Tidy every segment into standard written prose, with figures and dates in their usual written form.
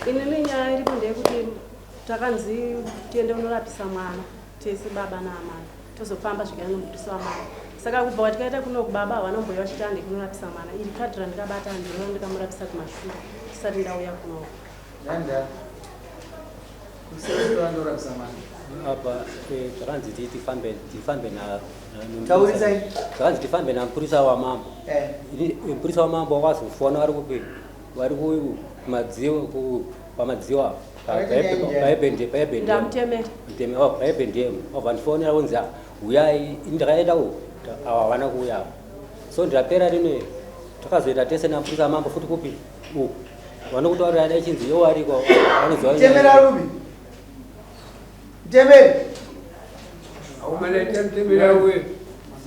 Inini nyaya iripo ndeyekuti takanzi tiende kunorapisa mwana tese baba naamai tozofamba zvikaenda mubudisa wamai. Saka kubva watikaita kuno kubaba havanamboya vachitande kunorapisa mwana. Iri kadhi randikabata ndiro ndikamurapisa kumashure tisati ndauya kuno. Nanda. Kusema ndorapisa mwana. Apa takanzi tifambe na Taurisai. takanzi tifambe na mpurisa wa mambo. Mpurisa wa mambo wakazofona vari kumadziwo pamadziwo paebende Ndamutemera. paebende vandifonera kunzi uyai ndakaenda havana kuuya so ndapera rine takazoenda tese nampurisa wa mambo futi kupi vanokutaurira ada chinzi iwo ariko Temera rubi. Temera. Aumaleta mtemera we.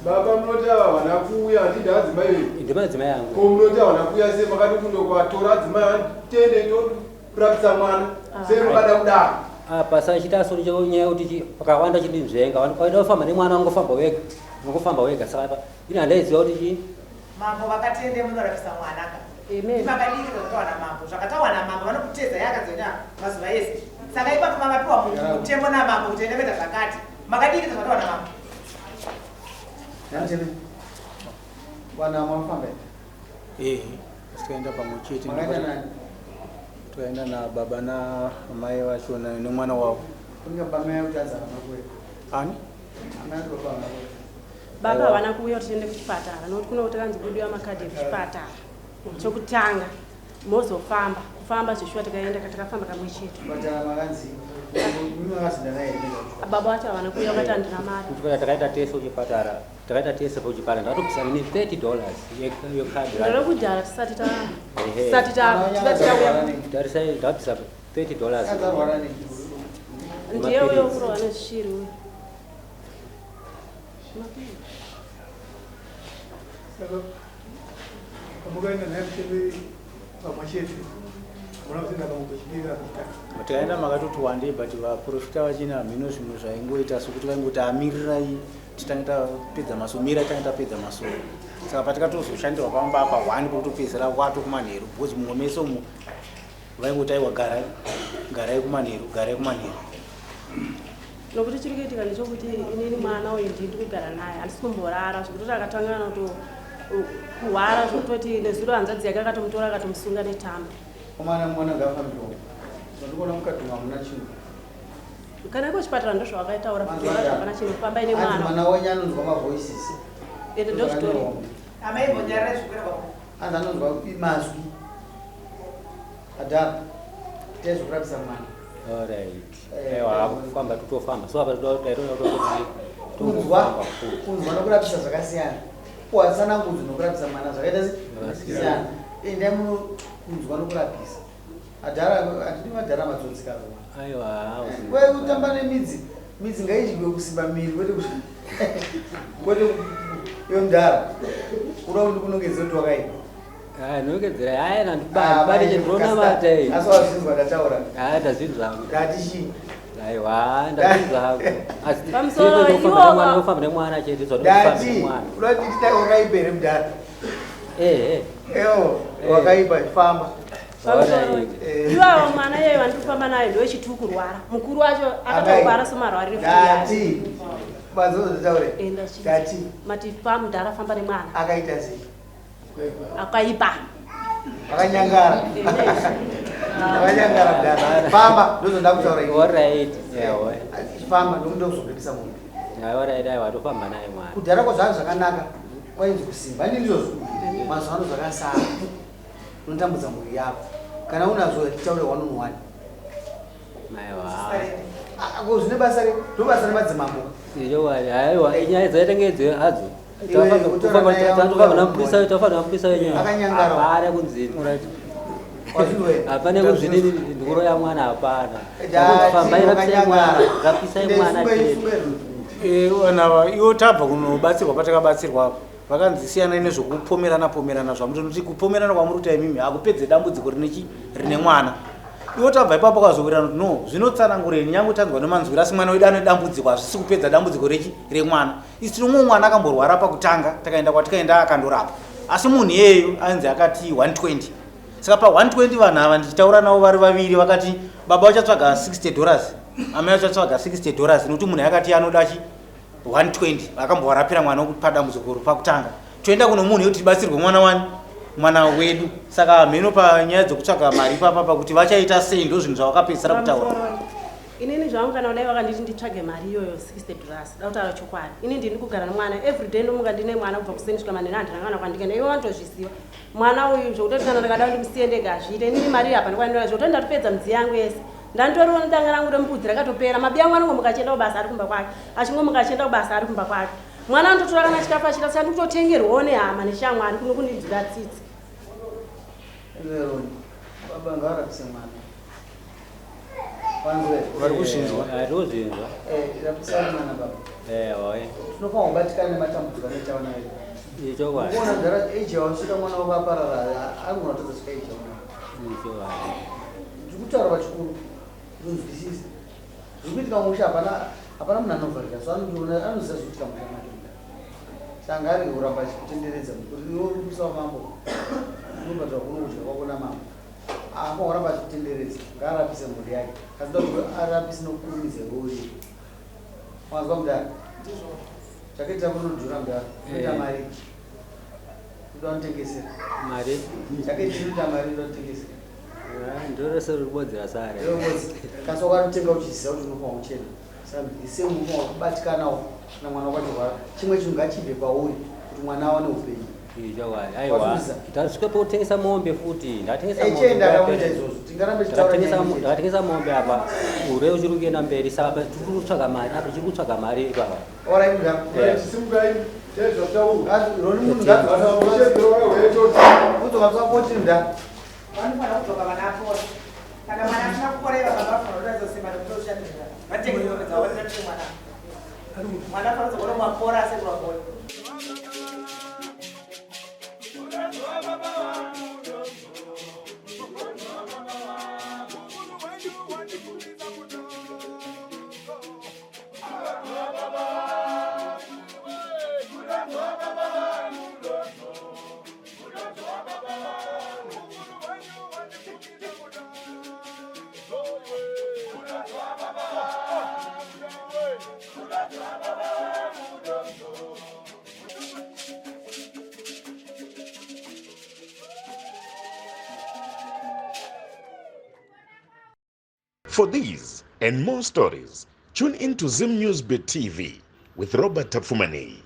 Baba mnota wanakuya ndidzi mai. ndimadzimai yangu Ko mnota wanakuya se makati kundo kwatora dzimai tende ndo kurapisa mwana. Se mukada kuda. apa sachita sori chonyaya kuti pakawanda chindinzvenga vanokwaida kufamba nemwana wangofamba wega saka ine handaiziva kuti chii mambo vakatende munorapisa mwana ka. Amen. Makadikira kutawana mambo zvakatawana mambo vanokutedza yakadzenya mazuva ese. Saka ipapo mamapiwa mutemo namambo kuti enda kuita zvakati. Makadikira zvakatawana mambo. Nanjene. Bwana mwafamba. Tikaenda pamwe chete Makaita nani? tikaenda na baba na mai vacho nemwana wavo. Kunga bama yautaza makwe. Ani? Anatu baba makwe. Baba havana kuuya kuti tiende kuchipatara nokuti kuno kuti kanzi kudiwa makadhi ekuchipatara. Chokutanga mozofamba kufamba zveshuwa tikaenda takafamba kamwe chete. Patara makanzi. Mimi wakazida naye. Baba vacho havana kuuya vakati handina mari. kuti takaita tese kuchipatara takaita tese kuchipatara ndatobvisana ne$30 yekadhi Ndoro kudhara tisati Ehe. tauya. tarisai ndabvisa $30 Kazarwara ne. Ndiye uyo kurowa nezvishiri uyo. Saka kamukaenda naye mtemeri pamwachete. Mwana kuzinda kamukuchidira. Tikaenda makatoti wandei but vaprofita vachina mhino zvinhu zvaingoita sokuti vaingoti amirirai titange tapedza masomira titange tapedza masoro. Saka patikatozoshandirwa pamba apa 1 pokutopedzera wato kumanheru because mumwe mese umu vaingoti aiwa garai kumanheru. Nokuti chiri kuitika ndechokuti inini mwana uyu ndiri kugara naye handisi kumborara zvekuti akatangana kuhwara zvekutoti nezuro hanzadzi yake akatomutora akatomusunga netamba. Komana mwana ngafambiwa. Ndikona mukatuma muna chinhu. Kana iko chipatara ndo zvavakaitaura kuti hapana chinhu kufamba ine mwana. Mwana wenyu anonzwa mavoices. Ende ndo zvitori. Amai mbonyarara zvikwira baba. Anonzwa mazwi. Adapa. Tezo kurapisa mwana. alright ewa kufamba tutofamba so apa kunzwa nokurapisa zvakasiyana. Kuwasana kunzwa nokurapisa mwana zvakaita siyana. Ende kunzwa nokurapisa. Adhara atidi madhara matsotsi kazo. aiwa Wewe utamba nemidzi. Midzi ngaidyiwe kusimba miri kwete kuti. Kwete yondara. Ura kunongedza kuti wakaipa. nokedzera haya nandibari chendinoona matai Asi wazvinzwa ndataura. ndazvinzwa Ndatichi. aiwa ndazvinzwa Pamusoro iwo mwana ofamba nemwana chete Ndati. Unoti wakaipa mudhara. Ewo wakaipa famba. Iwawo mwana iyeyo wandikufamba naye ndowechitu kurwara. Mukuru wacho akatorwara somarwarire Ndati. Bazozo taure. Ndati. Mati pamudhara famba nemwana. Akaita sei? Akaipa. Akanyangara. Akanyangara mudhara. Famba ndozo ndakutaura iwe. alright yawa Famba ndomundo kuzobekisa munhu. alright aiwa tofamba naye mwana Kudhara kwazvangu zvakanaka. Kwainzi kusimba ndizvozvo. Mazuva ano zvakasara. Unotambudza mhuri yako. Kana unazvo taure 1 on 1. aiwa Zvine basa ndobasa remadzimambo. aiwa inyaya dzaitengedze hadzo tofamba namupurisa wenyewe Akanyangara. hapana kunzini Wazviwe. hapana kunzini ndikuro ya mwana hapana Ndati, famba irapisai mwana wakanyangara. rapisai mwana Vanava iwo tabva kunobatsirwa patakabatsirwa vakanzisiyana nezvokupomerana zvamuti kupomerana kwamuri kuita imimi hakupedze dambudziko rine mwana. Iwo tabva ipapo kwazowirana kuti no zvinotsanangureni nyange tanzwa nemanzwiri asi mwana wedu ane dambudziko hazvisi kupedza dambudziko remwana. Isi tinomwe mwana akamborwara pakutanga takaenda kwatikaenda akandorapwa asi munhu iyeyo anzi akati 120 saka pa 120 vanhu ava ndichitaura navo vari vaviri vakati baba vachatsvaga $60 amai vachatsvaga $60 nokuti munhu yakati anoda chi 120 akambovarapira mwana wekuti padambudziko pakutanga toenda kuno munhu yekuti tibatsirwe mwana wedu saka mheno panyaya dzokutsvaga mari ipapa kuti vachaita sei ndo zvinhu zvavakapedzisira kutaura. Inini zvangu kana kudai vakanditi nditsvage mari iyoyo $60 dautaura chokwadi ini ndini kugara nemwana everyday ndomuka ndine mwana kubva kusendiswa manhene andinangana kwandikaenda iwe vanotozviziva mwana uyu zvokutoti kana ndakada ndimusiye ndega azviite inini mari apa ndikwanira zvokutoti ndatopedza midzi yangu yese ndanditoriwo danga rangu remubudzi rakatopera mabiya mwana ngomuka achienda kubasa ari kumba kwake achingomuka achienda kubasa ari kumba kwake mwana anototora kana chikafu achita saka ndikutotengerwawo nehama neshamwari kuno kundidzira tsitsi. Baba ngavarapise mwana vari kuzvinzwa atozvinzwa rapisani mwana baba waye tinofanira kubatikana nematambudziko anoitaona edu chokwadi kuona gara eji yausvika mwana wako aparara anogona kutozosvika eji yaunao ndikutaura pachikuru ndonzwisisa zvikuitika musha hapana munhu anovharika so anoziva zvikuitika musha madonda saka ngaarege kuramba achikutenderedza kuti iwe urikuisa mambo unobata kunokudya kwako namambo apa waramba achikutenderedza ngaarapise mhuri yake kasida kuti arapise nokurumidza iweuri wanzwa mudara chakaita kunodhura mudara unoita mari uda unotengesera mari chakaita unoita mari uda unotengesera ndorese rubodzera sare kasi wakanotenga uchiziva kuti unofanira kuchena saka ise unofanira kubatikanawo namwana wakwachirwara chimwe chinhu ngachibve kwauri kuti mwana awane upenyu. aiwa tasvike potengesa mombe futi ndatengesaaatengesa mombe apa ure uchiri kuenda mberi saka tiri kutsvaga mari apa tichiri kutsvaga mari baba vanofanira kudzoka vana apora kana mwana asina kukorera baba afanira kutozosema nokutoshandira vatengeoedza waita kuti mwana afanira kuzogona mapora asekurapora. For these and more stories, tune in to Zim News Bit TV with Robert Tafumani.